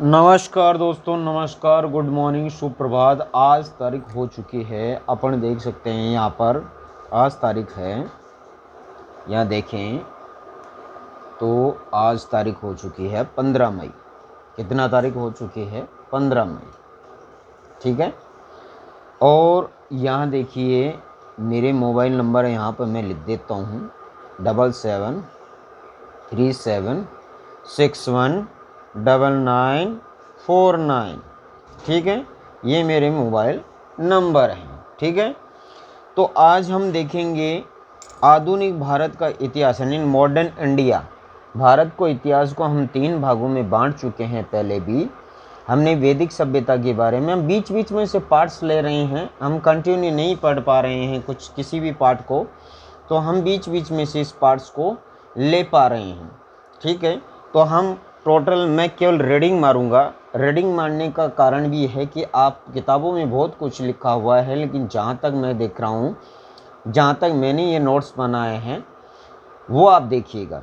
नमस्कार दोस्तों, नमस्कार, गुड मॉर्निंग, सुप्रभात। आज तारीख हो चुकी है, अपन देख सकते हैं यहाँ पर आज तारीख है। यहाँ देखें तो आज तारीख हो चुकी है 15 मई। कितना तारीख हो चुकी है? 15 मई। ठीक है। और यहाँ देखिए मेरे मोबाइल नंबर यहाँ पर मैं लिख देता हूँ 7737619949। ठीक है, ये मेरे मोबाइल नंबर हैं। ठीक है, तो आज हम देखेंगे आधुनिक भारत का इतिहास यानी मॉडर्न इंडिया। भारत को इतिहास को हम 3 भागों में बांट चुके हैं। पहले भी हमने वैदिक सभ्यता के बारे में, हम बीच बीच में से पार्ट्स ले रहे हैं, हम कंटिन्यू नहीं पढ़ पा रहे हैं कुछ किसी भी पार्ट को, तो हम बीच बीच में से इस पार्ट्स को ले पा रहे हैं। ठीक है, तो हम टोटल मैं केवल रीडिंग मारूंगा। रीडिंग मारने का कारण भी है कि आप किताबों में बहुत कुछ लिखा हुआ है, लेकिन जहाँ तक मैं देख रहा हूँ, जहाँ तक मैंने ये नोट्स बनाए हैं वो आप देखिएगा।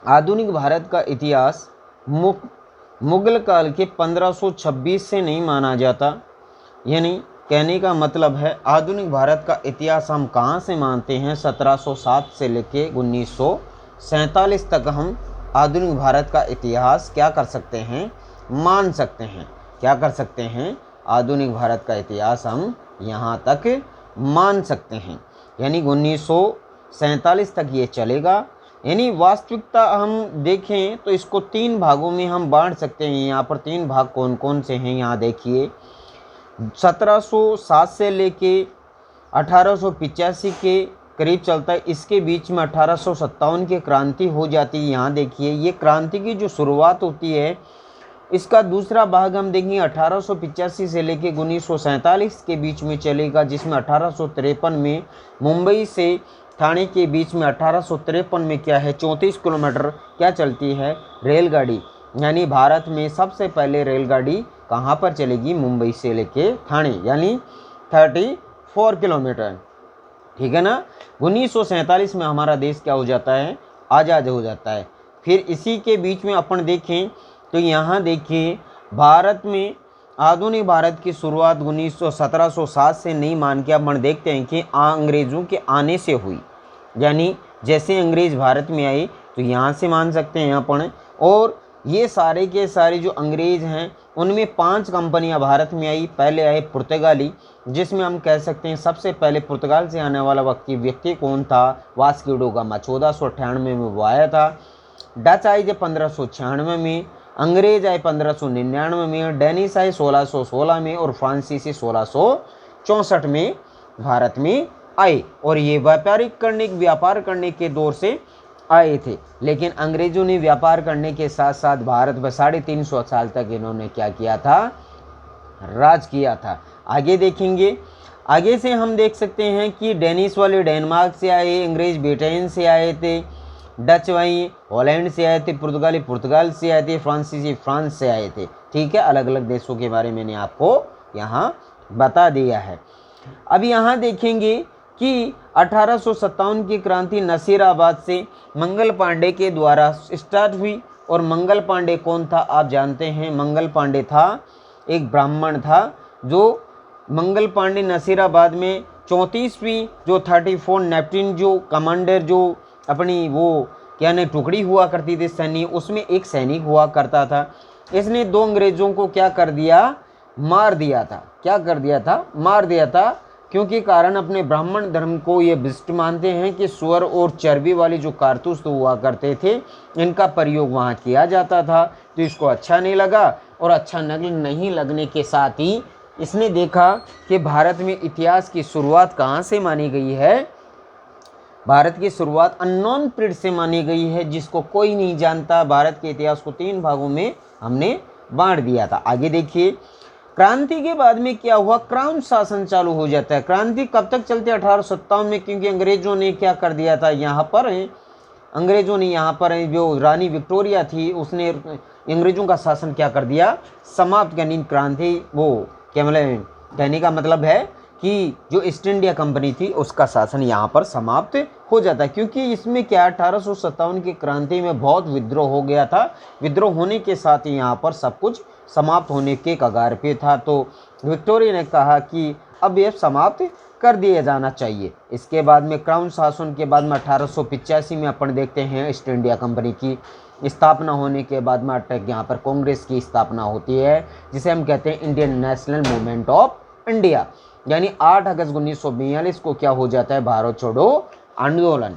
आधुनिक भारत का इतिहास मुगल काल के 1526 से नहीं माना जाता। यानी कहने का मतलब है आधुनिक भारत का इतिहास हम कहाँ से मानते हैं? 1707 से लेके 1947 तक हम आधुनिक भारत का इतिहास क्या कर सकते हैं? मान सकते हैं। क्या कर सकते हैं? आधुनिक भारत का इतिहास हम यहाँ तक मान सकते हैं। यानी 1947 तक ये चलेगा। यानी वास्तविकता हम देखें तो इसको 3 भागों में हम बांट सकते हैं। यहाँ पर 3 भाग कौन कौन से हैं? यहाँ देखिए 1707 से लेके 1885 के करीब चलता है। इसके बीच में 1857 की क्रांति हो जाती है। यहाँ देखिए ये क्रांति की जो शुरुआत होती है, इसका दूसरा भाग हम देखेंगे 1885 से लेके 1947 के बीच में चलेगा, जिसमें 1853 में मुंबई से ठाणे के बीच में 1853 में क्या है 34 किलोमीटर क्या चलती है? रेलगाड़ी। यानी भारत में सबसे पहले रेलगाड़ी कहाँ पर चलेगी? मुंबई से लेके ठाणे, यानी 34 किलोमीटर। ठीक है ना। 1947 में हमारा देश क्या हो जाता है? आज़ाद हो जाता है। फिर इसी के बीच में अपन देखें तो यहाँ देखिए भारत में आधुनिक भारत की शुरुआत 1707 से नहीं मान के अपन देखते हैं कि अंग्रेज़ों के आने से हुई। यानी जैसे अंग्रेज़ भारत में आए तो यहाँ से मान सकते हैं अपन। और ये सारे के सारे जो अंग्रेज़ हैं उनमें 5 कंपनियां भारत में आई। पहले आए पुर्तगाली, जिसमें हम कह सकते हैं सबसे पहले पुर्तगाल से आने वाला व्यक्ति कौन था? Vasco D gamma. 1498 में वो आया था। डच आए थे 1596 में, अंग्रेज आए 1599 में, डेनिश आए 1616 में और फ्रांसीसी 1664 में भारत में आए। और ये व्यापार करने के दौर से आए थे। लेकिन अंग्रेजों ने व्यापार करने के साथ साथ भारत में 350 साल तक इन्होंने क्या किया था? राज किया था। आगे देखेंगे, आगे से हम देख सकते हैं कि डेनिश वाले डेनमार्क से आए, अंग्रेज ब्रिटेन से आए थे, डच वहीं हॉलैंड से आए थे, पुर्तगाली पुर्तगाल से आए थे, फ्रांसीसी फ्रांस से आए थे। ठीक है, अलग अलग देशों के बारे में मैंने आपको यहाँ बता दिया है। अब यहाँ देखेंगे कि 1857 की क्रांति नसीराबाद से मंगल पांडे के द्वारा स्टार्ट हुई। और मंगल पांडे कौन था? आप जानते हैं मंगल पांडे था एक ब्राह्मण था। जो मंगल पांडे नसीराबाद में 34वीं जो 34 नेप्टिन जो कमांडर जो अपनी वो क्या ने टुकड़ी हुआ करती थी सैनिक, उसमें एक सैनिक हुआ करता था। इसने 2 अंग्रेजों को क्या कर दिया? मार दिया था। क्या कर दिया था? मार दिया था। क्योंकि कारण अपने ब्राह्मण धर्म को ये विशिष्ट मानते हैं कि सुअर और चर्बी वाली जो कारतूस तो हुआ करते थे, इनका प्रयोग वहाँ किया जाता था। तो इसको अच्छा नहीं लगा, और अच्छा नहीं लगने के साथ ही इसने देखा कि भारत में इतिहास की शुरुआत कहाँ से मानी गई है? भारत की शुरुआत अननोन पीरियड से मानी गई है, जिसको कोई नहीं जानता। भारत के इतिहास को 3 भागों में हमने बांट दिया था। आगे देखिए, क्रांति के बाद में क्या हुआ? क्राउन शासन चालू हो जाता है। क्रांति कब तक चलती है? 1857 में, क्योंकि अंग्रेजों ने क्या कर दिया था यहाँ पर? अंग्रेजों ने यहाँ पर जो रानी विक्टोरिया थी उसने अंग्रेजों का शासन क्या कर दिया? समाप्त। यानी क्रांति वो क्या मतलब कहने का मतलब है कि जो ईस्ट इंडिया कंपनी थी उसका शासन यहाँ पर समाप्त हो जाता है, क्योंकि इसमें क्या 1857 की क्रांति में बहुत विद्रोह हो गया था। विद्रोह होने के साथ ही यहाँ पर सब कुछ समाप्त होने के कगार पे था। तो विक्टोरिया ने कहा कि अब यह समाप्त कर दिया जाना चाहिए। इसके बाद में क्राउन शासन के बाद में 1885 में अपन देखते हैं ईस्ट इंडिया कंपनी की स्थापना होने के बाद में यहाँ पर कांग्रेस की स्थापना होती है, जिसे हम कहते हैं Indian national movement of India. यानी 8 अगस्त 1942 को क्या हो जाता है, भारत छोड़ो आंदोलन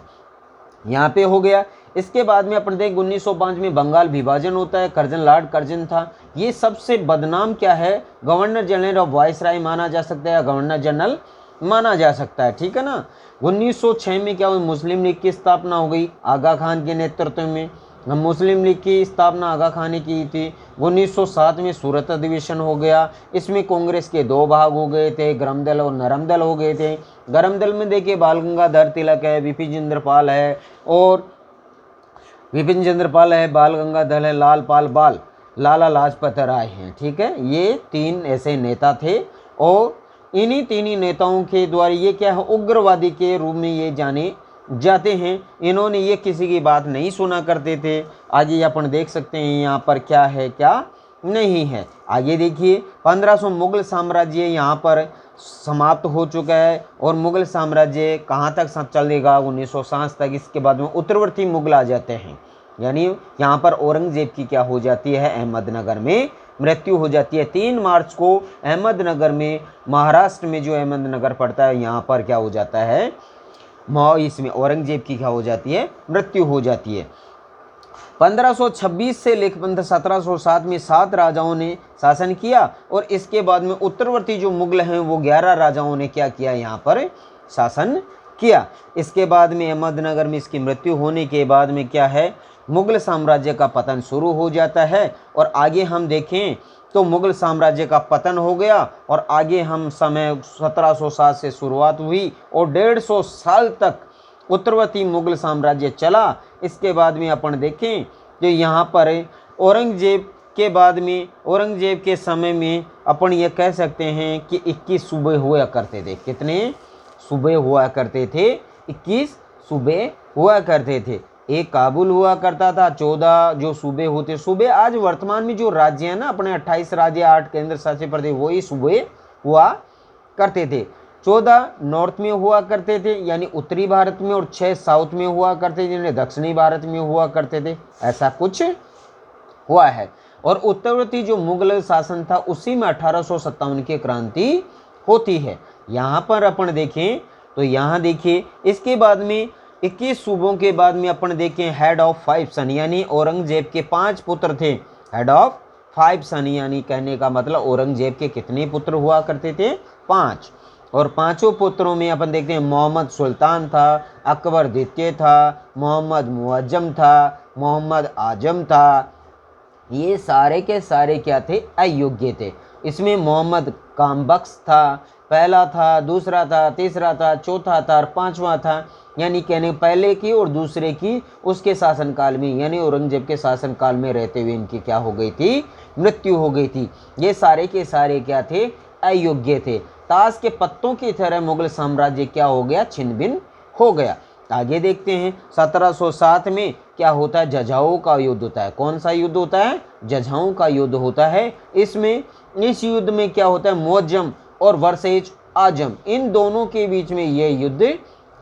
यहाँ पे हो गया। इसके बाद में अपन देख 1905 में बंगाल विभाजन होता है, कर्जन लॉर्ड कर्जन था। ये सबसे बदनाम क्या है, गवर्नर जनरल ऑफ वायसराय माना जा सकता है या गवर्नर जनरल माना जा सकता है, ठीक है ना। 1906 में क्या हुई, मुस्लिम लीग की स्थापना हो गई आगा खान के नेतृत्व में। मुस्लिम लीग की स्थापना आगा खान ने की थी। 1907 में सूरत अधिवेशन हो गया। इसमें कांग्रेस के 2 भाग हो गए थे, गरम दल और नरम दल हो गए थे। गरम दल में देखिए बाल गंगाधर तिलक है, बिपिन चंद्र पाल है और बाल गंगाधर है, लाल पाल बाल, लाला लाजपत राय हैं, ठीक है। ये 3 ऐसे नेता थे और इन्हीं 3 नेताओं के द्वारा ये क्या है, उग्रवादी के रूप में ये जाने जाते हैं। इन्होंने ये किसी की बात नहीं सुना करते थे। आगे अपन देख सकते हैं यहाँ पर क्या है क्या नहीं है। आगे देखिए 1500 मुगल साम्राज्य यहाँ पर समाप्त हो चुका है और मुगल साम्राज्य कहाँ तक चलेगा, 1907 तक। इसके बाद में उत्तरवर्ती मुगल आ जाते हैं। यानी यहाँ पर औरंगजेब की क्या हो जाती है, अहमदनगर में मृत्यु हो जाती है। 3 मार्च को अहमदनगर में, महाराष्ट्र में जो अहमदनगर पड़ता है, यहाँ पर क्या हो जाता है, इसमें औरंगजेब की क्या हो जाती है, मृत्यु हो जाती है। 1526 से लेकर 1707 में 7 राजाओं ने शासन किया और इसके बाद में उत्तरवर्ती जो मुगल हैं वो 11 राजाओं ने क्या किया, यहाँ पर शासन किया। इसके बाद में अहमदनगर में इसकी मृत्यु होने के बाद में क्या है, मुगल साम्राज्य का पतन शुरू हो जाता है। और आगे हम देखें तो मुगल साम्राज्य का पतन हो गया और आगे हम समय 1707 से शुरुआत हुई और 150 साल तक उत्तरवर्ती मुगल साम्राज्य चला। इसके बाद में अपन देखें तो यहाँ पर औरंगजेब के बाद में, औरंगजेब के समय में अपन ये कह सकते हैं कि 21 सूबे हुआ करते थे। कितने सूबे हुआ करते थे, 21 सूबे हुआ करते थे। एक काबुल हुआ करता था, 14 जो सूबे होते, सूबे आज वर्तमान में जो राज्य है ना अपने 28 राज्य, 8 केंद्र शासित प्रदेश, वही सूबे हुआ करते थे। 14 नॉर्थ में हुआ करते थे यानी उत्तरी भारत में और 6 साउथ में हुआ करते थे जिन्हें दक्षिणी भारत में हुआ करते थे। ऐसा कुछ हुआ है। और उत्तरवर्ती जो मुगल शासन था उसी में 1857 की क्रांति होती है। यहाँ पर अपन देखें तो यहाँ देखिए इसके बाद में 21 सूबों के बाद में अपन देखें हेड ऑफ 5 सन, यानी औरंगजेब के 5 पुत्र थे। हेड ऑफ 5 सन यानी कहने का मतलब औरंगजेब के कितने पुत्र हुआ करते थे, 5। और 5 पुत्रों में अपन देखते हैं मोहम्मद सुल्तान था, अकबर द्वितीय था, मोहम्मद मुअज्जम था, मोहम्मद आजम था। ये सारे के सारे क्या थे, अयोग्य थे। इसमें मोहम्मद कामबख्श था, पहला था, दूसरा था, तीसरा था, चौथा था और 5वां था। यानी कहने पहले की और दूसरे की उसके शासनकाल में यानी औरंगजेब के शासनकाल में रहते हुए इनकी क्या हो गई थी, मृत्यु हो गई थी। ये सारे के सारे क्या थे, अयोग्य थे। ताश के पत्तों की तरह मुगल साम्राज्य क्या हो गया, छिन्न भिन्न हो गया। आगे देखते हैं 1707 में क्या होता है, जजाओं का युद्ध होता है। कौन सा युद्ध होता है, जजाओं का युद्ध होता है। इस युद्ध में क्या होता है, मुअज्जम और वर्सेज आजम, इन दोनों के बीच में यह युद्ध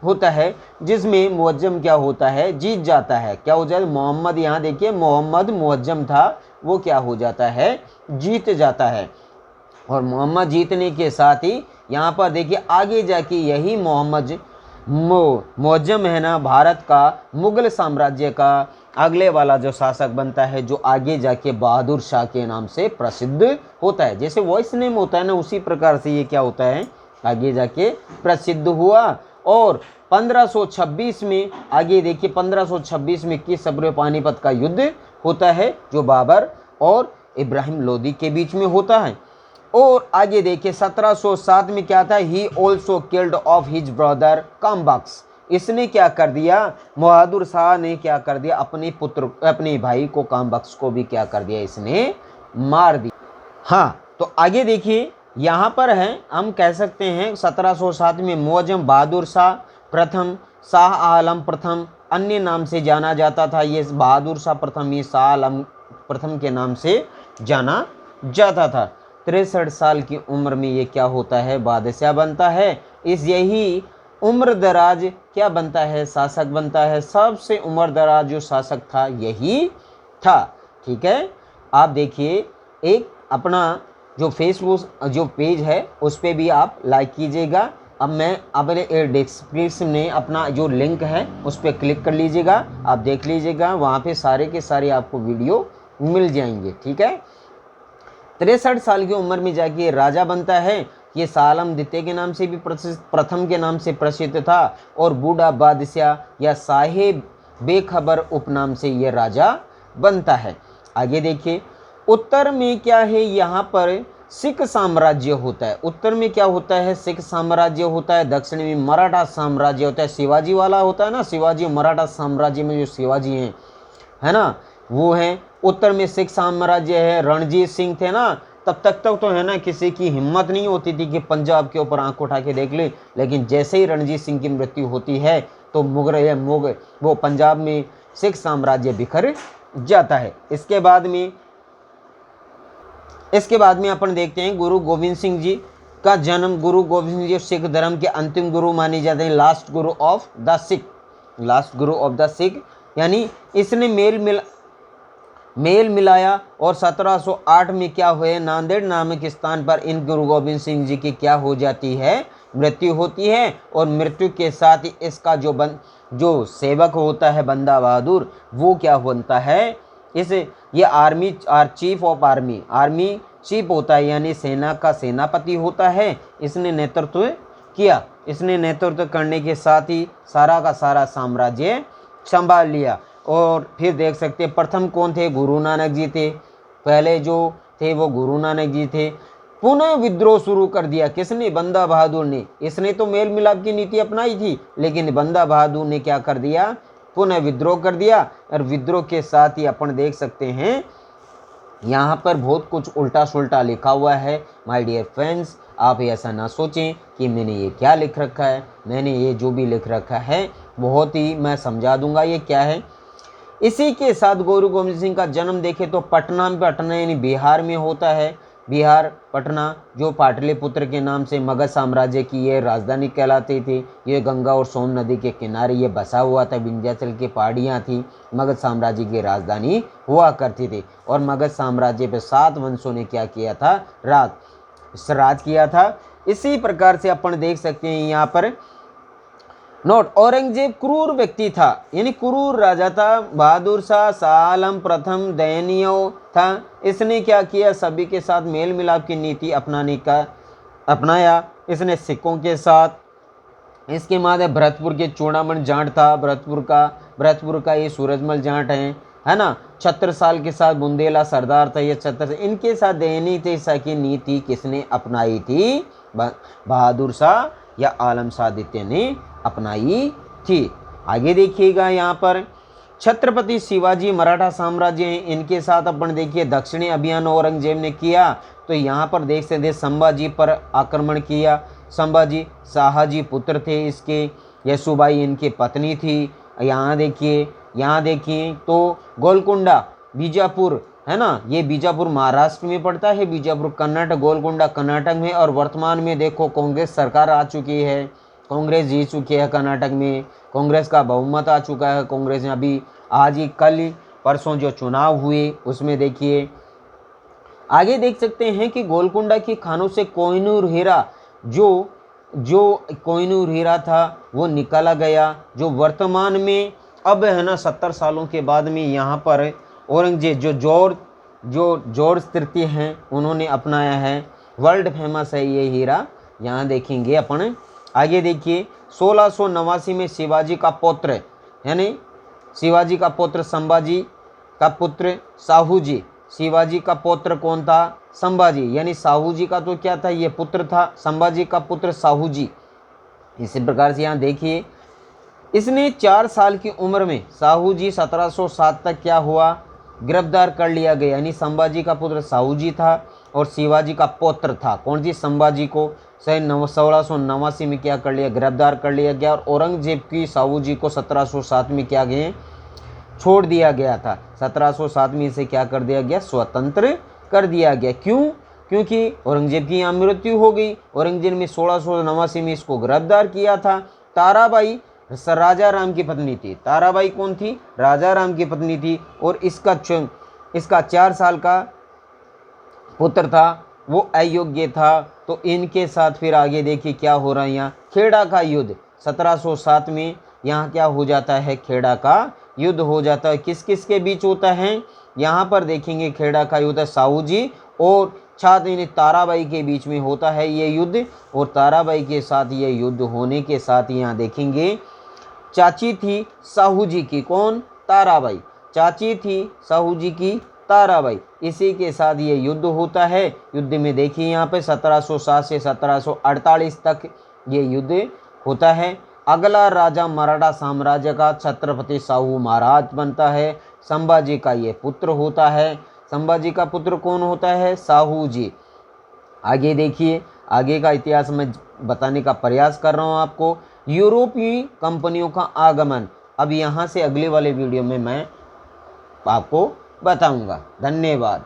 होता है जिसमें मुअज्जम क्या होता है, जीत जाता है। क्या हो जाता है, मोहम्मद, यहाँ देखिए मोहम्मद मुअज्जम था, वो क्या हो जाता है, जीत जाता है। और मोहम्मद जीतने के साथ ही यहाँ पर देखिए आगे जाके यही मोहम्मद मुअज्जम है ना, भारत का मुगल साम्राज्य का अगले वाला जो शासक बनता है, जो आगे जाके बहादुर शाह के नाम से प्रसिद्ध होता है। जैसे वॉइस नेम होता है ना, उसी प्रकार से ये क्या होता है, आगे जाके प्रसिद्ध हुआ। और 1526 में आगे देखिए 1526 में 21 अप्रैल पानीपत का युद्ध होता है जो बाबर और इब्राहिम लोदी के बीच में होता है। और आगे देखिए 1707 में क्या था, he also killed of his brother Kambakhsh, इसने क्या कर दिया, बहादुर शाह ने क्या कर दिया, अपने भाई को कामबख्श को भी क्या कर दिया, इसने मार दिया। हाँ, तो आगे देखिए यहाँ पर है, हम कह सकते हैं 1707 में मुअज्जम बहादुर शाह प्रथम, शाह आलम प्रथम अन्य नाम से जाना जाता था। ये बहादुर शाह प्रथम, ये शाह आलम प्रथम के नाम से जाना जाता था। 63 साल की उम्र में ये क्या होता है, बादशाह बनता है। इस यही उम्र दराज क्या बनता है, शासक बनता है। सबसे उम्र दराज जो शासक था यही था। ठीक है, आप देखिए एक अपना जो फेसबुक जो पेज है उस पर भी आप लाइक कीजिएगा। अब मैं अपने डिस्क्रिप्शन में अपना जो लिंक है उस पर क्लिक कर लीजिएगा, आप देख लीजिएगा, वहाँ पे सारे के सारे आपको वीडियो मिल जाएंगे। ठीक है, 63 साल की उम्र में जाके राजा बनता है। ये सालम द्वितीय के नाम से भी प्रथम के नाम से प्रसिद्ध था, और बूढ़ा बादशाह या साहेब बेखबर उपनाम से ये राजा बनता है। आगे देखिए, उत्तर में क्या है, यहाँ पर सिख साम्राज्य होता है। उत्तर में क्या होता है, सिख साम्राज्य होता है। दक्षिण में मराठा साम्राज्य होता है। शिवाजी वाला होता है ना, शिवाजी मराठा साम्राज्य में जो शिवाजी हैं, है ना, वो हैं। उत्तर में सिख साम्राज्य है। रणजीत सिंह थे ना, तब तक तो है ना किसी की हिम्मत नहीं होती थी कि पंजाब के ऊपर आंख उठा के देख ले, लेकिन जैसे ही रणजीत सिंह की मृत्यु होती है तो मुगल वो पंजाब में सिख साम्राज्य बिखर जाता है। इसके बाद में अपन देखते हैं गुरु गोविंद सिंह जी का जन्म। गुरु गोविंद सिंह जी सिख धर्म के अंतिम गुरु माने जाते हैं, last Guru of the Sikh, यानी इसने मेल मिलाया। और 1708 में क्या हुए, नांदेड़ नामक स्थान पर इन गुरु गोविंद सिंह जी की क्या हो जाती है, मृत्यु होती है। और मृत्यु के साथ ही इसका जो सेवक होता है बंदा बहादुर, वो क्या बनता है, ये आर्मी चीफ होता है, यानी सेना का सेनापति होता है। इसने नेतृत्व करने के साथ ही सारा का सारा साम्राज्य संभाल लिया। और फिर देख सकते हैं प्रथम कौन थे, गुरु नानक जी थे। पहले जो थे वो गुरु नानक जी थे। पुनः विद्रोह शुरू कर दिया किसने, बंदा बहादुर ने। इसने तो मेल मिलाप की नीति अपनाई थी, लेकिन बंदा बहादुर ने क्या कर दिया, पुनः विद्रोह कर दिया। और विद्रोह के साथ ही अपन देख सकते हैं यहाँ पर बहुत कुछ उल्टा सुल्टा लिखा हुआ है। माय डियर फ्रेंड्स, आप ऐसा ना सोचें कि मैंने ये क्या लिख रखा है। मैंने ये जो भी लिख रखा है बहुत ही मैं समझा दूंगा ये क्या है। इसी के साथ गुरु गोविंद सिंह का जन्म देखें तो पटना यानी बिहार में होता है। बिहार पटना जो पाटलिपुत्र के नाम से मगध साम्राज्य की ये राजधानी कहलाती थी। ये गंगा और सोन नदी के किनारे ये बसा हुआ था। विंध्याचल की पहाड़ियाँ थी, मगध साम्राज्य की राजधानी हुआ करती थी। और मगध साम्राज्य पे 7 वंशों ने क्या किया था, राज किया था। इसी प्रकार से अपन देख सकते हैं यहाँ पर नोट, औरंगजेब क्रूर व्यक्ति था, यानी क्रूर राजा था। बहादुर शाह आलम प्रथम दयनीय था। इसने क्या किया, सभी के साथ मेल मिलाप की नीति अपनाया इसने सिखों के साथ। इसके बाद भरतपुर के चूड़ामण जाट था। भरतपुर का ये सूरजमल जाट है ना। 76 साल के साथ बुंदेला सरदार था ये 76। इनके साथ दयनीय की नीति किसने अपनाई थी, बहादुर शाह या आलम शाह द्वितीय ने अपनाई थी। आगे देखिएगा यहाँ पर छत्रपति शिवाजी मराठा साम्राज्य है, इनके साथ अपन देखिए दक्षिणी अभियान औरंगजेब ने किया। तो यहाँ पर देख सकते हैं संभाजी पर आक्रमण किया। संभाजी शाहजी पुत्र थे इसके, यशुबाई इनकी पत्नी थी। यहाँ देखिए तो गोलकुंडा बीजापुर है ना, ये बीजापुर महाराष्ट्र में पड़ता है। बीजापुर कर्नाटक, गोलकुंडा कर्नाटक में। और वर्तमान में देखो कांग्रेस सरकार आ चुकी है, कांग्रेस जीत चुकी है कर्नाटक में। कांग्रेस का बहुमत आ चुका है। कांग्रेस ने अभी आज ही कल परसों जो चुनाव हुए उसमें देखिए। आगे देख सकते हैं कि गोलकुंडा की खानों से कोहिनूर हीरा जो कोहिनूर हीरा था वो निकाला गया, जो वर्तमान में अब है ना 70 सालों के बाद में यहाँ पर औरंगजेब जो जॉर्ज तृतीय हैं उन्होंने अपनाया है। वर्ल्ड फेमस है ये हीरा, यहाँ देखेंगे अपन। आगे देखिए 1689 में शिवाजी का पौत्र, यानी शिवाजी का पुत्र संभाजी का पुत्र साहूजी। शिवाजी का पुत्र कौन था, संभाजी, यानी साहूजी का तो क्या था, ये पुत्र था। संभाजी का पुत्र साहूजी। इसी प्रकार से यहाँ देखिए इसने 4 साल की उम्र में साहूजी 1707 तक क्या हुआ, गिरफ्तार कर लिया गया। यानी संभाजी का पुत्र साहूजी था और शिवाजी का पौत्र था कौन जी, संभाजी को 1689 में क्या कर लिया, गिरफ्तार कर लिया गया। और औरंगजेब की साहूजी को 1707 में क्या गए, छोड़ दिया गया था। 1707 में इसे क्या कर दिया गया, स्वतंत्र कर दिया गया। क्यों? क्योंकि औरंगजेब की यहाँ मृत्यु हो गई। औरंगजेब ने 1689 में इसको गिरफ्तार किया था। ताराबाई राजा राम की पत्नी थी। ताराबाई कौन थी, राजा राम की पत्नी थी। और इसका 4 साल का पुत्र था, वो अयोग्य था। तो इनके साथ फिर आगे देखिए क्या हो रहा है यहाँ, खेड़ा का युद्ध 1707 में यहाँ क्या हो जाता है, खेड़ा का युद्ध हो जाता है। किस किस के बीच होता है, यहाँ पर देखेंगे खेड़ा का युद्ध साहूजी और छात्र ताराबाई के बीच में होता है ये युद्ध। और ताराबाई के साथ ये युद्ध होने के साथ यहाँ देखेंगे चाची थी साहूजी की, कौन, ताराबाई, चाची थी साहूजी की ताराबाई। इसी के साथ ये युद्ध होता है। युद्ध में देखिए यहाँ पे 1707 से 1748 तक ये युद्ध होता है। अगला राजा मराठा साम्राज्य का छत्रपति साहू महाराज बनता है। संभाजी का ये पुत्र होता है। संभाजी का पुत्र कौन होता है, साहू जी। आगे देखिए, आगे का इतिहास मैं बताने का प्रयास कर रहा हूँ आपको। यूरोपीय कंपनियों का आगमन, अब यहाँ से अगले वाले वीडियो में मैं आपको बताऊंगा। धन्यवाद।